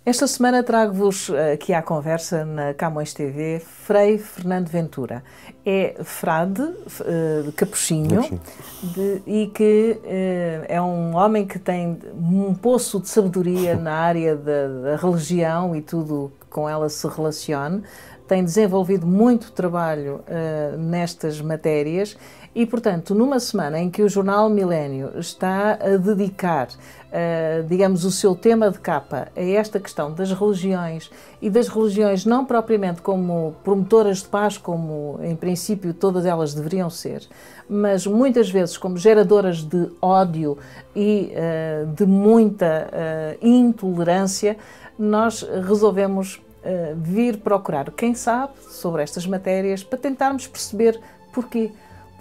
Esta semana trago-vos aqui à conversa na Camões TV Frei Fernando Ventura. É frade, capuchinho, e que é um homem que tem um poço de sabedoria na área da religião e tudo que com ela se relacione. Tem desenvolvido muito trabalho nestas matérias e, portanto, numa semana em que o jornal Milênio está a dedicar, digamos, o seu tema de capa a esta questão das religiões e das religiões não propriamente como promotoras de paz, como em princípio todas elas deveriam ser, mas muitas vezes como geradoras de ódio e de muita intolerância, nós resolvemos vir procurar quem sabe sobre estas matérias para tentarmos perceber porquê.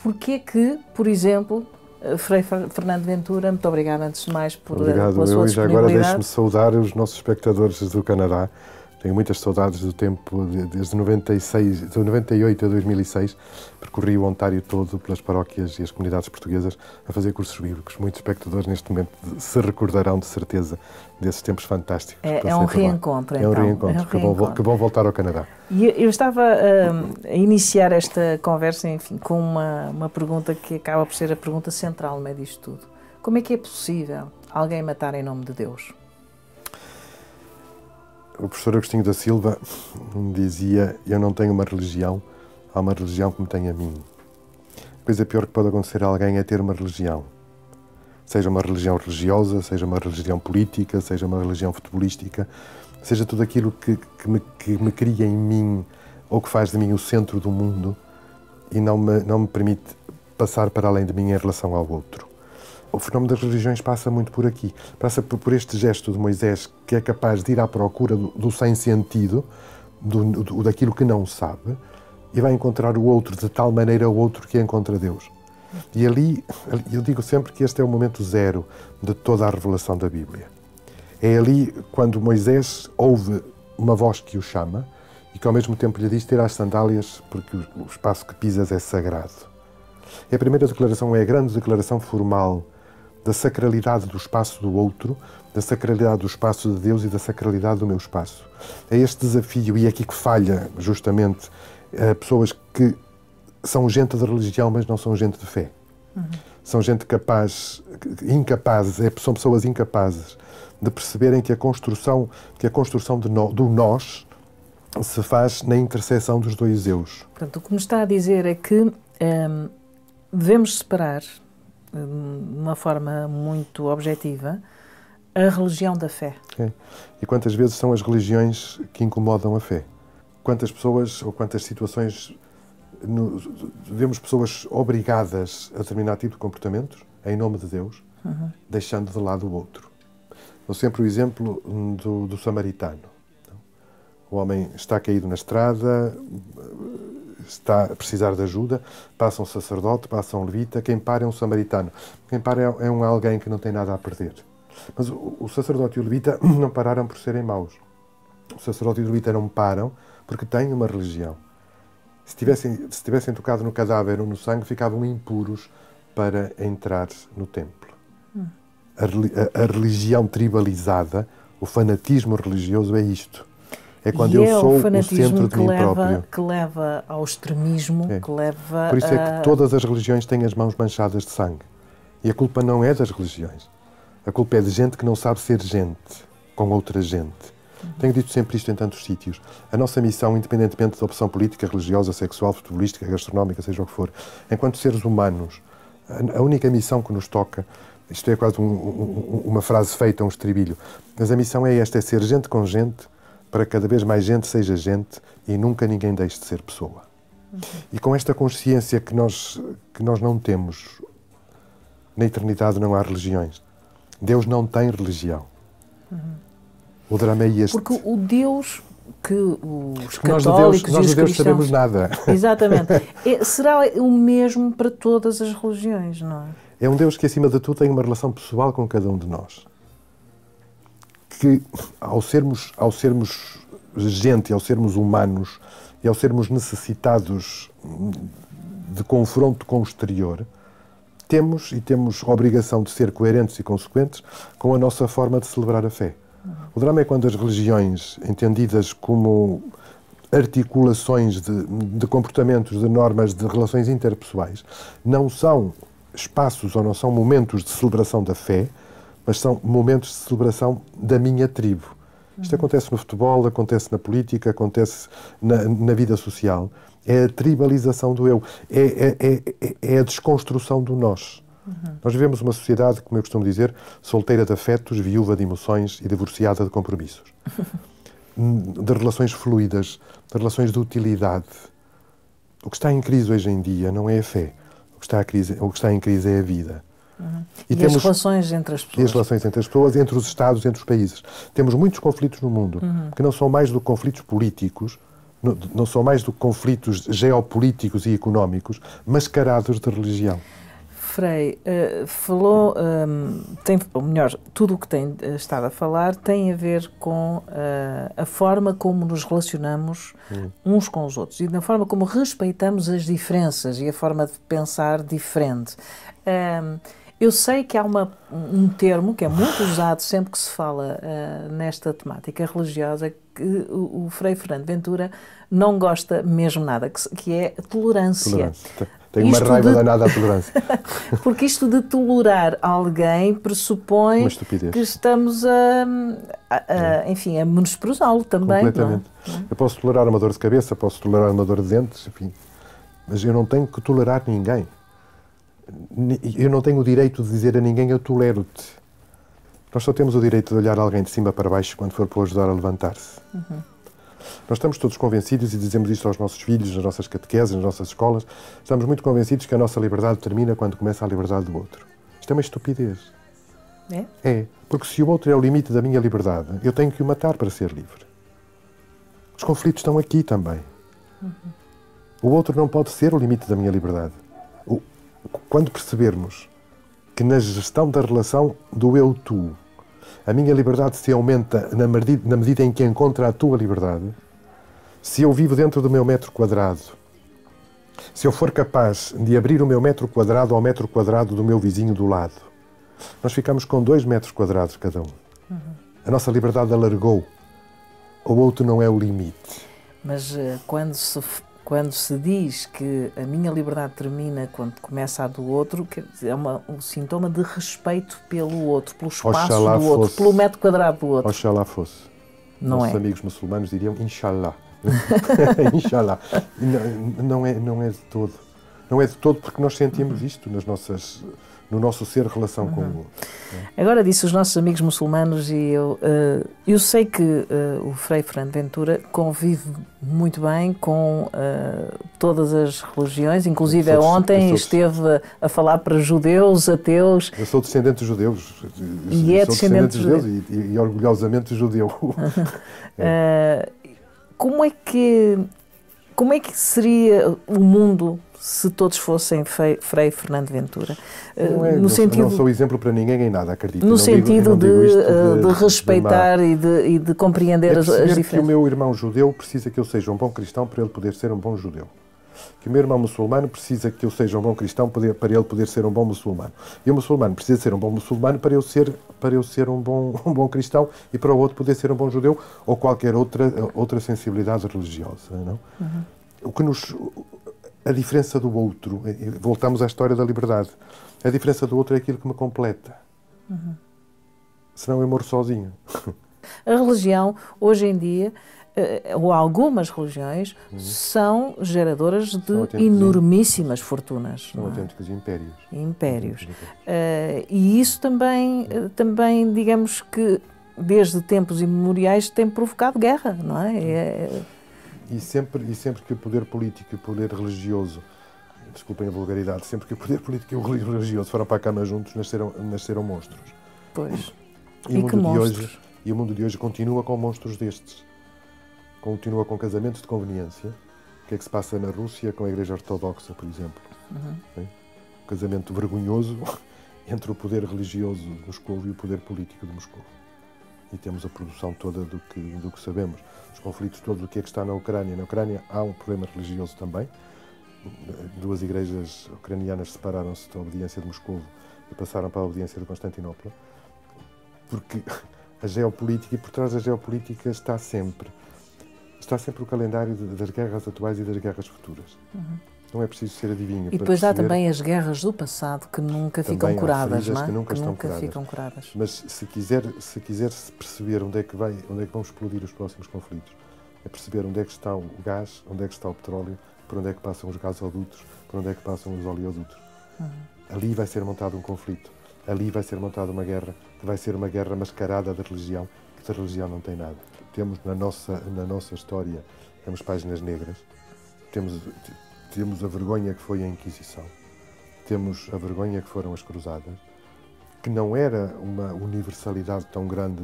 Porquê que, por exemplo, Frei Fernando Ventura, muito obrigado antes de mais pela sua disponibilidade. Já agora deixe-me saudar os nossos espectadores do Canadá. Tenho muitas saudades do tempo, desde 98 a 2006, percorri o Ontário todo pelas paróquias e as comunidades portuguesas a fazer cursos bíblicos. Muitos espectadores neste momento se recordarão de certeza desses tempos fantásticos. É um reencontro, então. É um reencontro. Que bom voltar ao Canadá. E eu estava a iniciar esta conversa, enfim, com uma pergunta que acaba por ser a pergunta central no meio disto tudo. Como é que é possível alguém matar em nome de Deus? O professor Agostinho da Silva dizia: eu não tenho uma religião, há uma religião que me tem a mim. A coisa pior que pode acontecer a alguém é ter uma religião. Seja uma religião religiosa, seja uma religião política, seja uma religião futebolística, seja tudo aquilo que me cria em mim ou que faz de mim o centro do mundo e não me permite passar para além de mim em relação ao outro. O fenómeno das religiões passa muito por aqui. Passa por este gesto de Moisés, que é capaz de ir à procura do sem-sentido, daquilo que não sabe, e vai encontrar o outro de tal maneira o outro que encontra Deus. E ali, eu digo sempre que este é o momento zero de toda a revelação da Bíblia. É ali quando Moisés ouve uma voz que o chama e que ao mesmo tempo lhe diz: tira as sandálias porque o espaço que pisas é sagrado. A primeira declaração é a grande declaração formal da sacralidade do espaço do outro, da sacralidade do espaço de Deus e da sacralidade do meu espaço. É este desafio, e é aqui que falha, justamente, pessoas que são gente de religião, mas não são gente de fé. São gente são pessoas incapazes de perceberem que a construção do nós se faz na interseção dos dois eus. Portanto, o que me está a dizer é que devemos separar, de uma forma muito objetiva, a religião da fé. É. E quantas vezes são as religiões que incomodam a fé? Quantas pessoas ou quantas situações vemos pessoas obrigadas a determinado tipo de comportamentos em nome de Deus, deixando de lado o outro. Dou sempre o exemplo do samaritano. O homem está caído na estrada, está a precisar de ajuda, passa um sacerdote, passa um levita, quem para é um samaritano. Quem para é alguém que não tem nada a perder. Mas o sacerdote e o levita não pararam por serem maus. O sacerdote e o levita não param porque têm uma religião. Se tivessem tocado no cadáver ou no sangue, ficavam impuros para entrar no templo. A religião tribalizada, o fanatismo religioso é isto. É quando eu sou o centro de mim próprio. Que leva ao extremismo, que leva... Por isso é que todas as religiões têm as mãos manchadas de sangue. E a culpa não é das religiões. A culpa é de gente que não sabe ser gente com outra gente. Tenho dito sempre isto em tantos sítios. A nossa missão, independentemente da opção política, religiosa, sexual, futebolística, gastronómica, seja o que for, enquanto seres humanos, a única missão que nos toca, isto é quase uma frase feita, um estribilho, mas a missão é esta, é ser gente com gente, para que cada vez mais gente seja gente e nunca ninguém deixe de ser pessoa. E com esta consciência que nós não temos, na eternidade não há religiões. Deus não tem religião. O drama é este. Porque o Deus que os nós católicos nós e os de Deus cristãos... sabemos nada. Exatamente. Será o mesmo para todas as religiões, não é? É um Deus que, acima de tudo, tem uma relação pessoal com cada um de nós. Que, ao sermos gente, ao sermos humanos e ao sermos necessitados de confronto com o exterior, temos a obrigação de ser coerentes e consequentes com a nossa forma de celebrar a fé. O drama é quando as religiões, entendidas como articulações de comportamentos, de normas, de relações interpessoais, não são espaços ou não são momentos de celebração da fé, mas são momentos de celebração da minha tribo. Isto acontece no futebol, acontece na política, acontece na vida social. É a tribalização do eu, é a desconstrução do nós. Nós vivemos uma sociedade, como eu costumo dizer, solteira de afetos, viúva de emoções e divorciada de compromissos. De relações fluidas, de relações de utilidade. O que está em crise hoje em dia não é a fé. O que está em crise é a vida. E temos as relações entre as pessoas. E as relações entre as pessoas, entre os Estados, entre os países. Temos muitos conflitos no mundo, que não são mais do que conflitos políticos, não são mais do que conflitos geopolíticos e económicos, mascarados de religião. Frei, falou, ou melhor, tudo o que tem estado a falar tem a ver com a forma como nos relacionamos uns com os outros e na forma como respeitamos as diferenças e a forma de pensar diferente. Eu sei que há um termo que é muito usado sempre que se fala nesta temática religiosa, que o Frei Fernando Ventura não gosta mesmo nada, que é a tolerância. Tenho uma raiva danada à tolerância. Porque isto de tolerar alguém pressupõe que estamos enfim, a menosprezá-lo também. Completamente. Não é? Eu posso tolerar uma dor de cabeça, posso tolerar uma dor de dentes, enfim, mas eu não tenho que tolerar ninguém. Eu não tenho o direito de dizer a ninguém eu tolero-te. Nós só temos o direito de olhar alguém de cima para baixo quando for para o ajudar a levantar-se. Nós estamos todos convencidos, e dizemos isto aos nossos filhos, nas nossas catequeses, nas nossas escolas, estamos muito convencidos que a nossa liberdade termina quando começa a liberdade do outro. Isto é uma estupidez. É? É, porque se o outro é o limite da minha liberdade, eu tenho que o matar para ser livre. Os conflitos estão aqui também. O outro não pode ser o limite da minha liberdade. Quando percebermos que na gestão da relação do eu-tu, a minha liberdade se aumenta na medida em que encontra a tua liberdade, se eu vivo dentro do meu metro quadrado, se eu for capaz de abrir o meu metro quadrado ao metro quadrado do meu vizinho do lado, nós ficamos com 2 metros quadrados cada um. A nossa liberdade alargou. O outro não é o limite. Mas quando se diz que a minha liberdade termina quando começa a do outro, quer dizer, é um sintoma de respeito pelo outro, pelo espaço do outro, pelo metro quadrado do outro. Oxalá fosse. Não Nossos é? amigos muçulmanos diriam Inshallah. Inshallah. Não é de todo. Não é de todo porque nós sentimos isto no nosso ser relação com o outro. Agora disse os nossos amigos muçulmanos e eu sei que o Frei Fernando Ventura convive muito bem com todas as religiões, inclusive ontem esteve a falar para judeus, ateus. Eu sou descendente de judeus. E é descendente de judeus. E orgulhosamente judeu. Como é que seria o mundo se todos fossem Frei Fernando Ventura? Não sou exemplo para ninguém em nada, acredito. No sentido de respeitar e de compreender as diferenças. Que o meu irmão judeu precisa que eu seja um bom cristão para ele poder ser um bom judeu. Que o meu irmão muçulmano precisa que eu seja um bom cristão para ele poder ser um bom muçulmano. E o muçulmano precisa ser um bom muçulmano para eu ser um bom cristão e para o outro poder ser um bom judeu ou qualquer outra sensibilidade religiosa. Não? A diferença do outro, voltamos à história da liberdade, a diferença do outro é aquilo que me completa. Senão eu morro sozinho. A religião, hoje em dia, ou algumas religiões, são geradoras de enormíssimas fortunas. São autênticos impérios. E isso também, digamos que, desde tempos imemoriais, tem provocado guerra, não é? E sempre que o poder político e o poder religioso, desculpem a vulgaridade, sempre que o poder político e o religioso foram para a cama juntos, nasceram monstros. Pois. E o mundo de hoje continua com monstros destes. Continua com casamentos de conveniência. O que é que se passa na Rússia com a Igreja Ortodoxa, por exemplo? Um casamento vergonhoso entre o poder religioso de Moscou e o poder político de Moscou. E temos a produção toda do que sabemos. Os conflitos todos, o que é que está na Ucrânia. Na Ucrânia há um problema religioso também. 2 igrejas ucranianas separaram-se da obediência de Moscou e passaram para a obediência de Constantinopla. Porque a geopolítica, e por trás da geopolítica está sempre o calendário das guerras atuais e das guerras futuras. Não é preciso ser adivinho. E depois há também as guerras do passado que nunca ficam curadas, não é? Que nunca ficam curadas. Mas se quiser perceber onde é que vão explodir os próximos conflitos, é perceber onde é que está o gás, onde é que está o petróleo, por onde é que passam os gasodutos, por onde é que passam os oleodutos. Ali vai ser montado um conflito. Ali vai ser montada uma guerra, que vai ser uma guerra mascarada da religião, que da religião não tem nada. Temos na nossa história, temos páginas negras, temos a vergonha que foi a Inquisição, temos a vergonha que foram as Cruzadas, que não era uma universalidade tão grande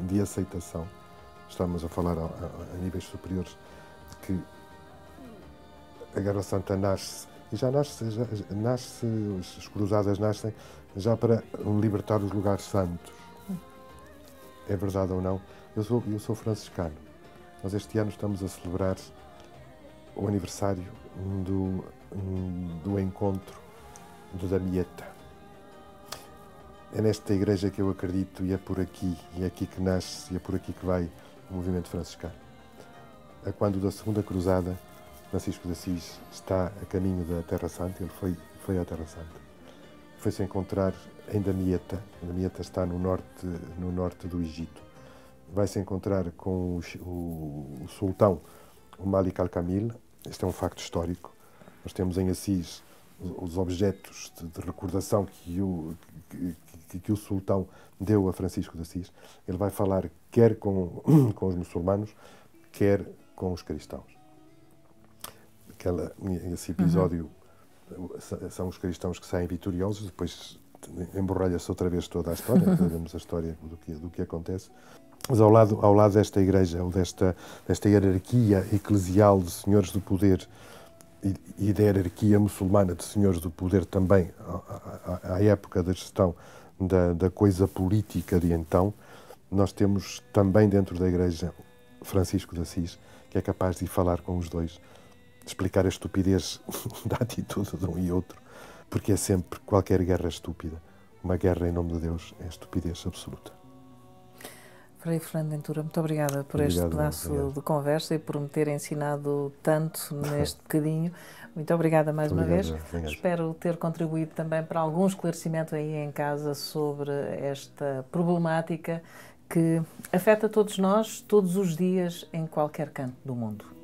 de aceitação. Estamos a falar a níveis superiores, que a Guerra Santa nasce, e as Cruzadas nascem já para libertar os lugares santos. É verdade ou não? Eu sou franciscano. Nós este ano estamos a celebrar o aniversário do encontro de Damieta. É nesta igreja que eu acredito, e é por aqui, e é aqui que nasce, e é por aqui que vai o movimento franciscano. É quando da Segunda Cruzada, Francisco de Assis está a caminho da Terra Santa, ele foi à Terra Santa. Foi-se encontrar em Damieta. Damieta está no norte do Egito. Vai-se encontrar com o sultão, o Malik al-Kamil. Este é um facto histórico. Nós temos em Assis os objetos de recordação que o sultão deu a Francisco de Assis. Ele vai falar quer com os muçulmanos, quer com os cristãos. Esse episódio são os cristãos que saem vitoriosos, depois emborralha-se outra vez toda a história, sabemos a história do que acontece. Mas ao lado desta igreja, ou desta hierarquia eclesial de senhores do poder e da hierarquia muçulmana de senhores do poder também, à época da gestão da coisa política de então, nós temos também dentro da igreja Francisco de Assis, que é capaz de ir falar com os dois, de explicar a estupidez da atitude de um e outro, porque é sempre qualquer guerra estúpida. Uma guerra em nome de Deus é estupidez absoluta. Frei Fernando Ventura, muito obrigada por este pedaço de conversa e por me ter ensinado tanto neste bocadinho. Muito obrigada mais uma vez. Espero ter contribuído também para algum esclarecimento aí em casa sobre esta problemática que afeta todos nós, todos os dias, em qualquer canto do mundo.